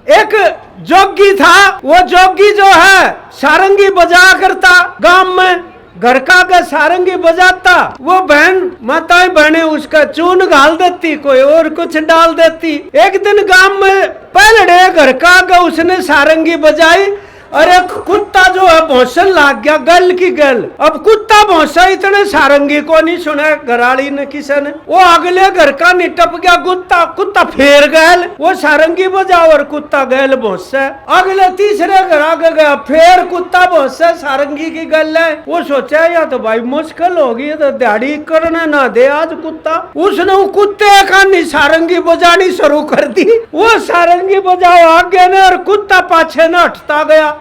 एक जोगी था, वो जोगी जो है सारंगी बजा करता गांव में, घर का सारंगी बजाता, वो बहन माताएं बहने उसका चून घाल देती, कोई और कुछ डाल देती। एक दिन गांव में पहले घर का उसने सारंगी बजाई, अरे कुत्ता जो है भौंसन लाग गया गल की गल। अब कुत्ता भौंसा इतने सारंगी को नहीं सुना घराड़ी ने किसी ने, वो अगले घर का निटप गया कुत्ता, कुत्ता फेर गैल, वो सारंगी बजाओ और कुत्ता गैल भौंसा। अगले तीसरे घर आगे गया, फेर कुत्ता भौंसा, सारंगी की गल है। वो सोचा या तो भाई मुश्किल होगी, तो दिहाड़ी करने ना दे आज कुत्ता। उसने वो कुत्ते का नहीं सारंगी बजानी शुरू कर दी, वो सारंगी बजाओ आगे ने और कुत्ता पाछे न हटता गया,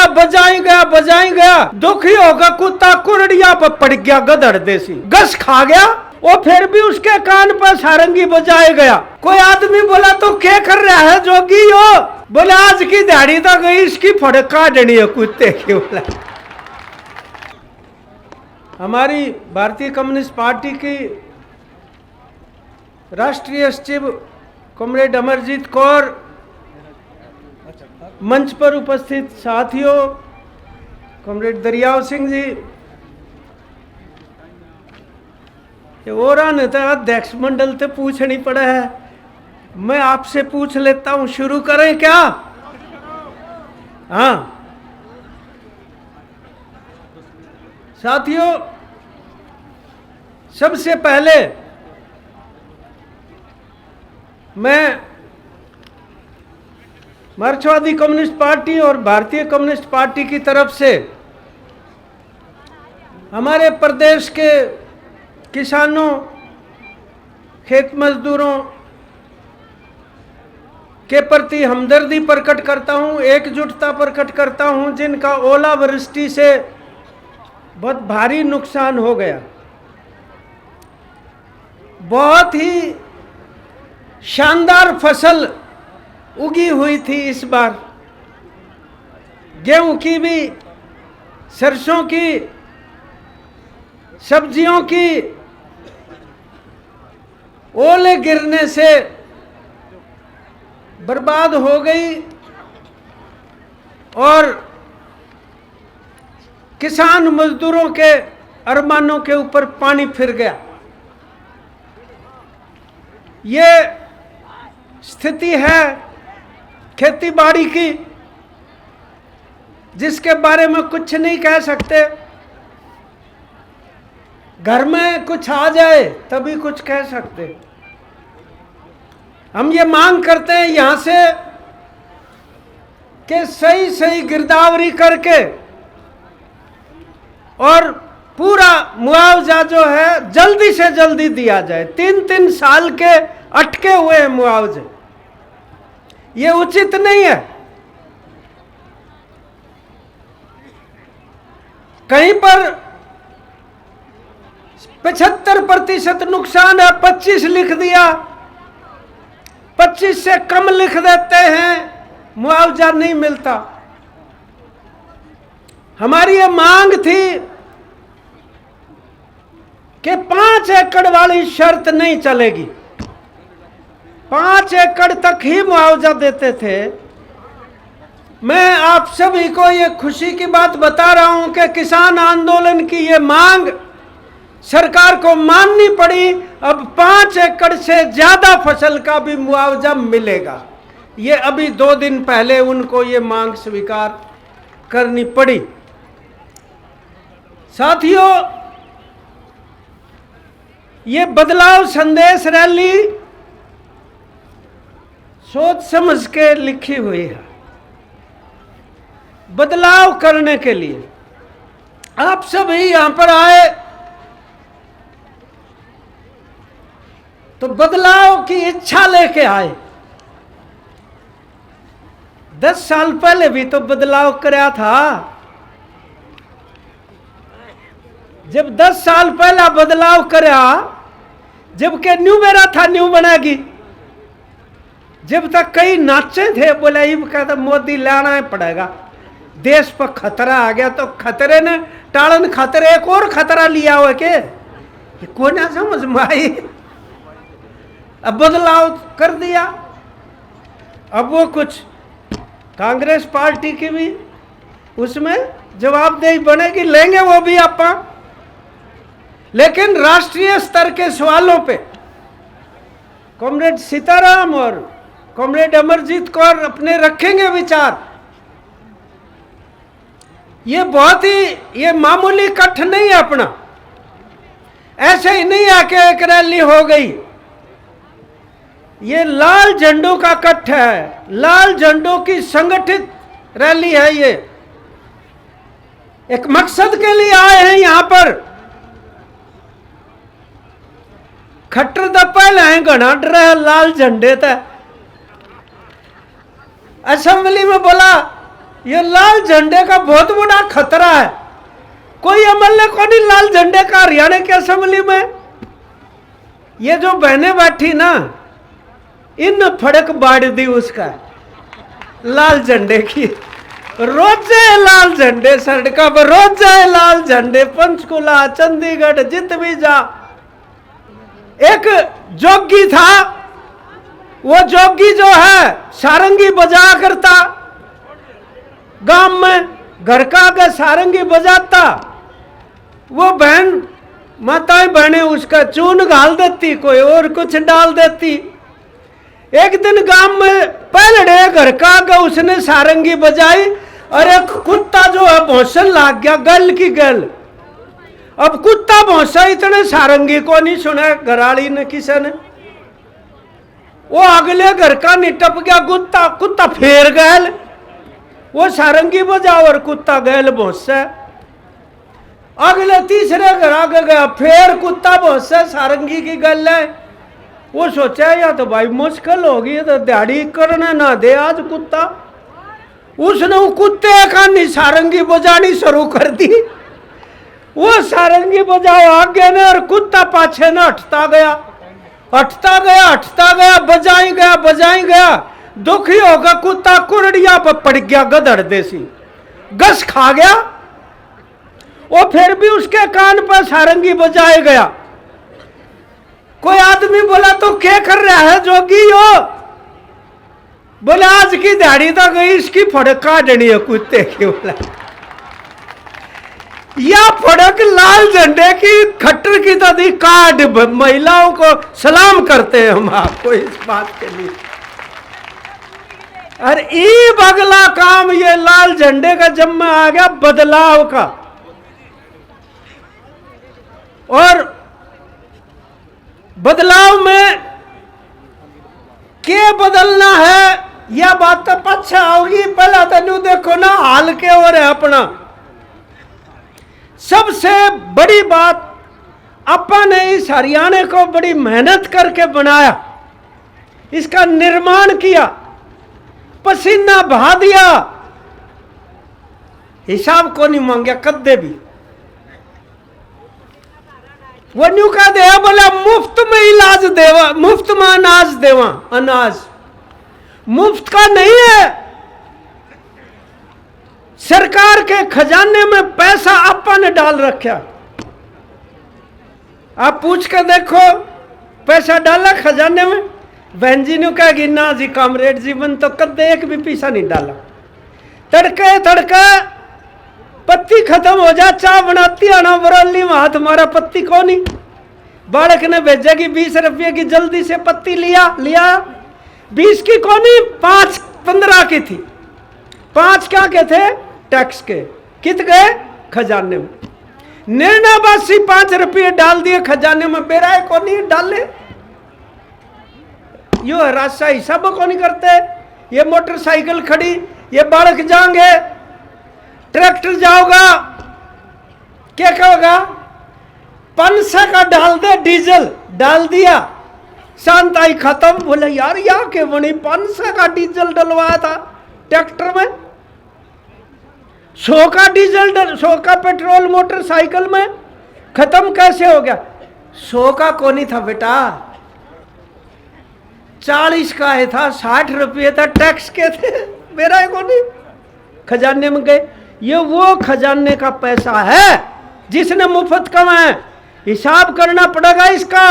बजाई गया। दुखी होगा कुत्ता कुरड़िया पर पड़ गया, गधड़ देसी गस खा गया। वो फिर भी उसके कान पर सारंगी बजाए गया। कोई आदमी बोला तो क्या कर रहा है जोगी हो? बोले आज की दिहाड़ी तो गई, इसकी फड़क काटनी है कुत्ते की। बोला हमारी भारतीय कम्युनिस्ट पार्टी की राष्ट्रीय सचिव कॉमरेड अमरजीत कौर, मंच पर उपस्थित साथियों, कॉमरेड दरियाव सिंह जी, और अध्यक्ष मंडल से पूछनी पड़ा है, मैं आपसे पूछ लेता हूं, शुरू करें क्या? हाँ साथियों, सबसे पहले मैं मार्क्सवादी कम्युनिस्ट पार्टी और भारतीय कम्युनिस्ट पार्टी की तरफ से हमारे प्रदेश के किसानों, खेत मजदूरों के प्रति हमदर्दी प्रकट करता हूं, एकजुटता प्रकट करता हूं, जिनका ओलावृष्टि से बहुत भारी नुकसान हो गया। बहुत ही शानदार फसल उगी हुई थी इस बार, गेहूं की भी, सरसों की, सब्जियों की। ओले गिरने से बर्बाद हो गई और किसान मजदूरों के अरमानों के ऊपर पानी फिर गया। ये स्थिति है खेती बाड़ी की, जिसके बारे में कुछ नहीं कह सकते। घर में कुछ आ जाए तभी कुछ कह सकते। हम ये मांग करते हैं यहां से कि सही गिरदावरी करके और पूरा मुआवजा जो है जल्दी से जल्दी दिया जाए। 3 साल के अटके हुए मुआवजे, ये उचित नहीं है। कहीं पर 75% नुकसान है, 25 लिख दिया, 25 से कम लिख देते हैं, मुआवजा नहीं मिलता। हमारी ये मांग थी कि 5 एकड़ वाली शर्त नहीं चलेगी, 5 एकड़ तक ही मुआवजा देते थे। मैं आप सभी को ये खुशी की बात बता रहा हूं कि किसान आंदोलन की ये मांग सरकार को माननी पड़ी। अब 5 एकड़ से ज्यादा फसल का भी मुआवजा मिलेगा। ये अभी 2 दिन पहले उनको ये मांग स्वीकार करनी पड़ी। साथियों, ये बदलाव संदेश रैली सोच समझ के लिखी हुई है। बदलाव करने के लिए आप सभी यहां पर आए तो बदलाव की इच्छा लेके आए। 10 साल पहले भी तो बदलाव कराया था। जब 10 साल पहला बदलाव करा, जबकि न्यू मेरा था न्यू बनेगी, जब तक कई नाचे थे, बोले इब कहता मोदी लाना ही पड़ेगा, देश पर खतरा आ गया। तो खतरे ने टालन खतरे एक और खतरा लिया हुआ के कोई ना समझ में आई। अब बदलाव कर दिया। अब वो कुछ कांग्रेस पार्टी की भी उसमें जवाबदेही बनेगी, लेंगे वो भी आपा। लेकिन राष्ट्रीय स्तर के सवालों पे कॉमरेड सीताराम और कॉमरेड अमरजीत कौर अपने रखेंगे विचार। ये बहुत ही ये मामूली कट्ठ नहीं है अपना, ऐसे ही नहीं आके एक रैली हो गई। ये लाल झंडों का कट्ठ है, लाल झंडों की संगठित रैली है। ये एक मकसद के लिए आए हैं यहां पर। खट्टर दा पहले है घना डर है लाल झंडे तक। असेंबली में बोला ये लाल झंडे का बहुत बड़ा खतरा है। कोई एमएलए को नहीं लाल झंडे का हरियाणा की असेंबली में। ये जो बहनें बैठी ना, इन फड़क बाढ़ दी उसका लाल झंडे की। रोजे लाल झंडे सड़क पर, रोजे लाल झंडे, पंचकुला चंडीगढ़ जित भी जा। एक जोगी था, वो जोगी जो है सारंगी बजा करता, गांव में घर का आगे सारंगी बजाता। वो बहन माताएं बहनें उसका चून घाल देती, कोई और कुछ डाल देती। एक दिन गांव में पहले घर का आगे उसने सारंगी बजाई और एक कुत्ता जो है भौंसन लाग गया, गल की गल। अब कुत्ता भौंसा इतने सारंगी को नहीं सुना घराड़ी ने किसी ने। वो अगले घर का निटप गया कुत्ता, कुत्ता फेर गैल। वो सारंगी बजाओ और कुत्ता गैल भौंसा। अगले तीसरे घर आगे गया, फिर कुत्ता भौंसा, सारंगी की गल है। वो सोचा या तो भाई मुश्किल होगी, तो दिहाड़ी करने ना दे आज कुत्ता। उसने वो कुत्ते का नहीं सारंगी बजानी शुरू कर दी। वो सारंगी बजाओ आगे ने और कुत्ता पाछे ने हटता गया, हटता गया, हटता गया, बजाई गया, बजाई गया। दुखी होगा कुत्ता कुरड़िया पर पड़ गया, गधड़ देसी गस खा गया। वो फिर भी उसके कान पर सारंगी बजाए गया। कोई आदमी बोला तो क्या कर रहा है जोगी यो? बोले आज की दिहाड़ी तो गई, इसकी फड़क काटनी है कुत्ते की। बोला या फड़क लाल झंडे की खट्टर की तो दी काट। महिलाओं को सलाम करते हैं हम आपको इस बात के लिए। और ईब अगला काम ये लाल झंडे का जब में आ गया बदलाव का। और बदलाव में क्या बदलना है यह बात तो पच्छा होगी। पहला तो देखो ना हाल के और है अपना। सबसे बड़ी बात अपन ने इस हरियाणा को बड़ी मेहनत करके बनाया, इसका निर्माण किया, पसीना बहा दिया, हिसाब को नहीं मांगा कद्दे भी। वो न्यू का दे बोला मुफ्त में इलाज देवा, मुफ्त में अनाज देवा। अनाज मुफ्त का नहीं है, सरकार के खजाने में पैसा अपन ने डाल रखा। आप पूछ कर देखो पैसा डाला खजाने में। बहन जी ने कहेगी ना जी कामरेड जीवन तो कदे एक भी पैसा नहीं डाला। तड़के तड़के पत्ती खत्म हो जा, चाय बनाती आना बरौली वहां तुम्हारा पत्ती को नहीं। बालक ने भेजेगी 20 रुपये की, जल्दी से पत्ती लिया 20 की को नहीं, 5-15 की थी। 5 क्या के थे टैक्स के, कित गए खजाने में। निर्णावासी 5 रुपये डाल दिए खजाने में, बेराए को नहीं डाले। यो रास्ता हिसाब को नहीं करते। ये मोटरसाइकिल खड़ी, ये बालक जाएंगे, ट्रैक्टर जाओगा, क्या कहोगा 500 का डाल दे, डीजल डाल दिया, शांत आई खत्म। बोले यार या के बनी 500 का डीजल डलवाया था ट्रैक्टर में, 100 का डीजल 100 का पेट्रोल मोटरसाइकिल में, खत्म कैसे हो गया? 100 का कौन था बेटा, 40 का है था, 60 रुपये था टैक्स के थे, मेरा को नहीं खजाने में गए। ये वो खजाने का पैसा है जिसने मुफ्त कमाए। हिसाब करना पड़ेगा इसका,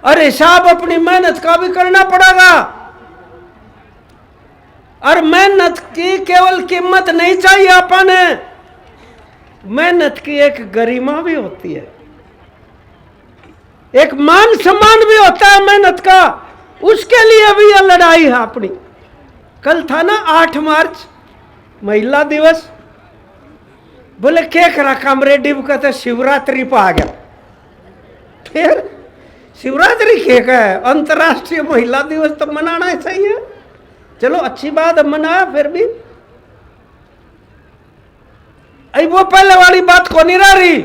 और हिसाब अपनी मेहनत का भी करना पड़ेगा। और मेहनत की केवल कीमत नहीं चाहिए अपन, मेहनत की एक गरिमा भी होती है, एक मान सम्मान भी होता है मेहनत का, उसके लिए भी यह लड़ाई है अपनी। कल था ना 8 मार्च महिला दिवस, बोले क्या करा कामरेडी कहते शिवरात्रि पर आ गया, फिर शिवरात्रि क्या है, अंतर्राष्ट्रीय महिला दिवस तो मनाना ही चाहिए, चलो अच्छी बात है मनाया, फिर भी अरे वो पहले वाली बात को नहीं रही।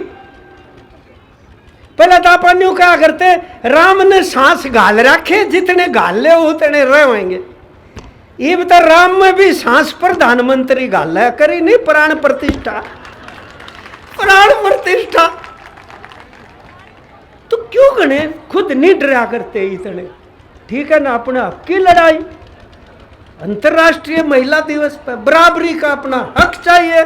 पहले तो अपन यूं क्या करते, राम ने सांस घाल रखे, जितने घाल ले उतने रहेंगे। ये बता राम में भी सांस प्रधानमंत्री घाल है, करी नहीं प्राण प्रतिष्ठा, प्राण प्रतिष्ठा तो क्यों गणे खुद नहीं डरा करते इतने, ठीक है ना, अपने हक की लड़ाई। अंतर्राष्ट्रीय महिला दिवस पर बराबरी का अपना हक चाहिए।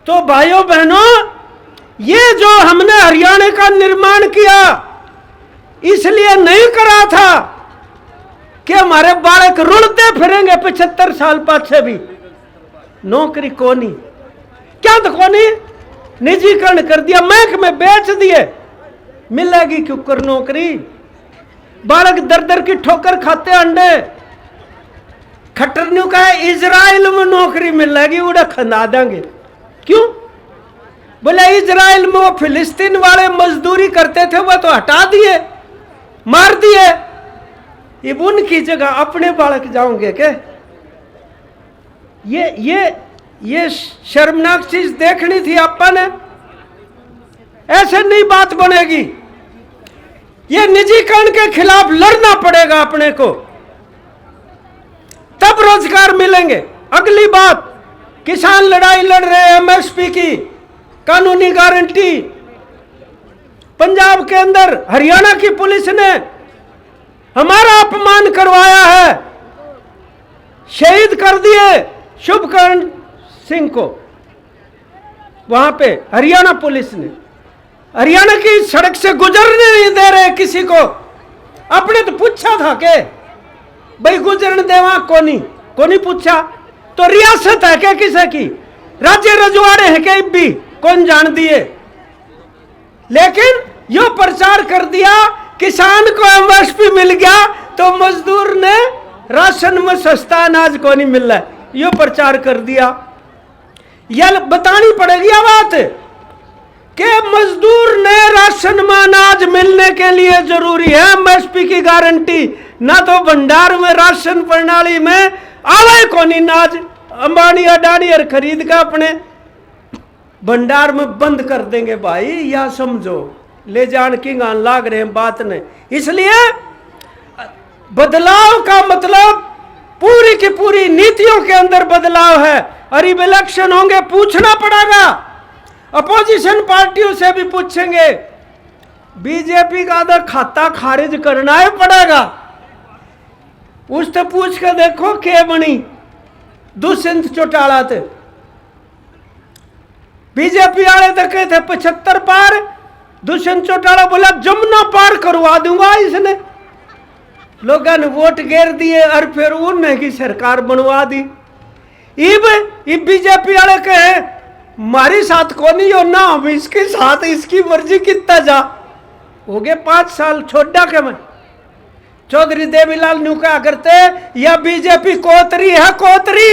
तो भाइयों बहनों, ये जो हमने हरियाणा का निर्माण किया इसलिए नहीं करा था कि हमारे बालक रुलते फिरेंगे 75 साल पाछे भी, नौकरी कोनी, क्या तो कोनी, निजीकरण कर दिया, महकमे बेच दिए, मिलेगी क्यों कर नौकरी, बालक दर दर की ठोकर खाते अंडे, खट्टरनियों का है इजराइल में नौकरी मिलेगी, उड़ा खंदा देंगे, क्यों, बोले इजराइल में वो फिलिस्तीन वाले मजदूरी करते थे वो तो हटा दिए, मार दिए, ये उनकी जगह अपने बालक जाओगे क्या, ये शर्मनाक चीज देखनी थी अपन, ऐसे नहीं बात बनेगी, ये निजीकरण के खिलाफ लड़ना पड़ेगा अपने को, तब रोजगार मिलेंगे। अगली बात, किसान लड़ाई लड़ रहे हैं एमएसपी की, कानूनी गारंटी, पंजाब के अंदर हरियाणा की पुलिस ने हमारा अपमान करवाया है, शहीद कर दिए शुभकरण सिंह को, वहां पे हरियाणा पुलिस ने, हरियाणा की सड़क से गुजरने नहीं दे रहे किसी को, अपने तो पूछा था के भाई गुजरने देवा कोनी पूछा, तो रियासत है क्या किसी की, राज्य रजवाड़े है क्या भी कौन जान दिए, लेकिन यो प्रचार कर दिया किसान को एमएसपी मिल गया तो मजदूर ने राशन में सस्ता अनाज को नहीं मिल रहा, यो प्रचार कर दिया। यह बतानी पड़ेगी यह बात कि मजदूर ने राशन में अनाज मिलने के लिए जरूरी है एमएसपी की गारंटी, ना तो भंडार में राशन प्रणाली में आवे कौन अनाज, अंबानी अडानी और खरीद का अपने भंडार में बंद कर देंगे भाई, या समझो ले जान की गान लाग रहे हैं बात ने। इसलिए बदलाव का मतलब पूरी की पूरी नीतियों के अंदर बदलाव है, और अब इलेक्शन होंगे पूछना पड़ेगा, अपोजिशन पार्टियों से भी पूछेंगे, बीजेपी का तो खाता खारिज करना ही पड़ेगा, उससे पूछ कर देखो क्या बनी दुष्यंत चौटाला थे, बीजेपी वाले तो कहते 75 पार, दुष्यंत चौटाला बोला जमुना पार करवा दूंगा इसने, लोगों ने वोट घेर दिए और फिर उन्हें की सरकार बनवा दी। इब बीजेपी वाले कहे हमारी साथ को नहीं हो ना, हम इसके साथ, इसकी मर्जी कितना जा, हो गए 5 साल छोड़ा के मैं। चौधरी देवीलाल न्यू क्या करते, या बीजेपी कोतरी है कोतरी,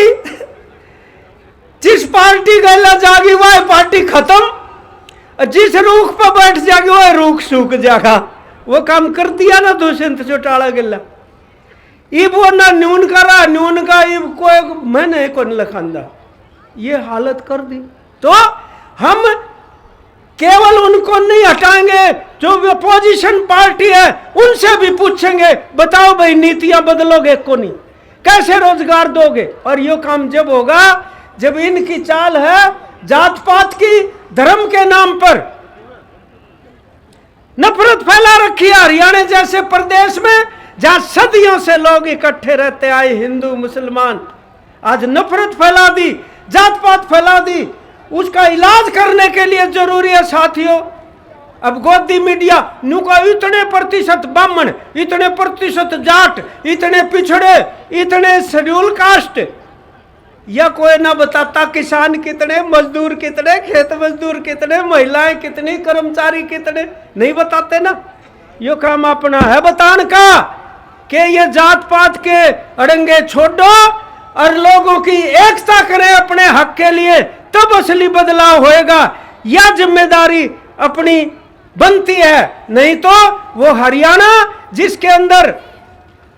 जिस पार्टी गला जागी वह पार्टी खत्म, जिस रूख पर बैठ जाएगी वह रूख सूख जाएगा, वो काम कर दिया ना दुष्यंत चौटाला गिल्ला। इब वो ना न्यून करा, न्यून का इब कोई मैंने को लखांदा, ये हालत कर दी। तो हम केवल उनको नहीं हटाएंगे, जो भी अपोजिशन पार्टी है उनसे भी पूछेंगे, बताओ भाई नीतियां बदलोगे को नहीं, कैसे रोजगार दोगे। और ये काम जब होगा जब इनकी चाल है जात पात की, धर्म के नाम पर नफरत फैला रखी है हरियाणा जैसे प्रदेश में, जहां सदियों से लोग इकट्ठे रहते आए हिंदू मुसलमान, आज नफरत फैला दी, जात पात फैला दी। उसका इलाज करने के लिए जरूरी है साथियों अब गोदी मीडिया नु का इतने प्रतिशत ब्राह्मण, इतने प्रतिशत जाट, इतने पिछड़े, इतने शेड्यूल कास्ट, या कोई ना बताता किसान कितने, मजदूर कितने, खेत मजदूर कितने, महिलाएं कितनी, कर्मचारी कितने, नहीं बताते ना। यो काम अपना है बतान का कि ये जात पात के अड़ंगे छोड़ो और लोगों की एकता करें अपने हक के लिए, तब असली बदलाव होएगा। यह जिम्मेदारी अपनी बनती है, नहीं तो वो हरियाणा जिसके अंदर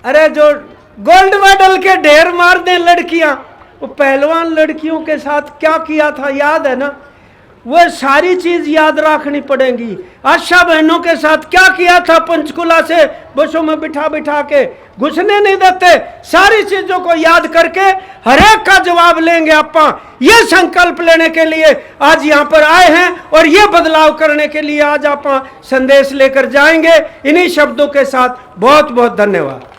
अरे जो गोल्ड मेडल के ढेर मार दें लड़कियां, वो पहलवान लड़कियों के साथ क्या किया था याद है ना, वो सारी चीज याद रखनी पड़ेगी। आशा बहनों के साथ क्या किया था, पंचकुला से बसों में बिठा बिठा के घुसने नहीं देते, सारी चीजों को याद करके हर एक का जवाब लेंगे। आपा ये संकल्प लेने के लिए आज यहाँ पर आए हैं और ये बदलाव करने के लिए आज आप संदेश लेकर जाएंगे। इन्हीं शब्दों के साथ बहुत बहुत धन्यवाद।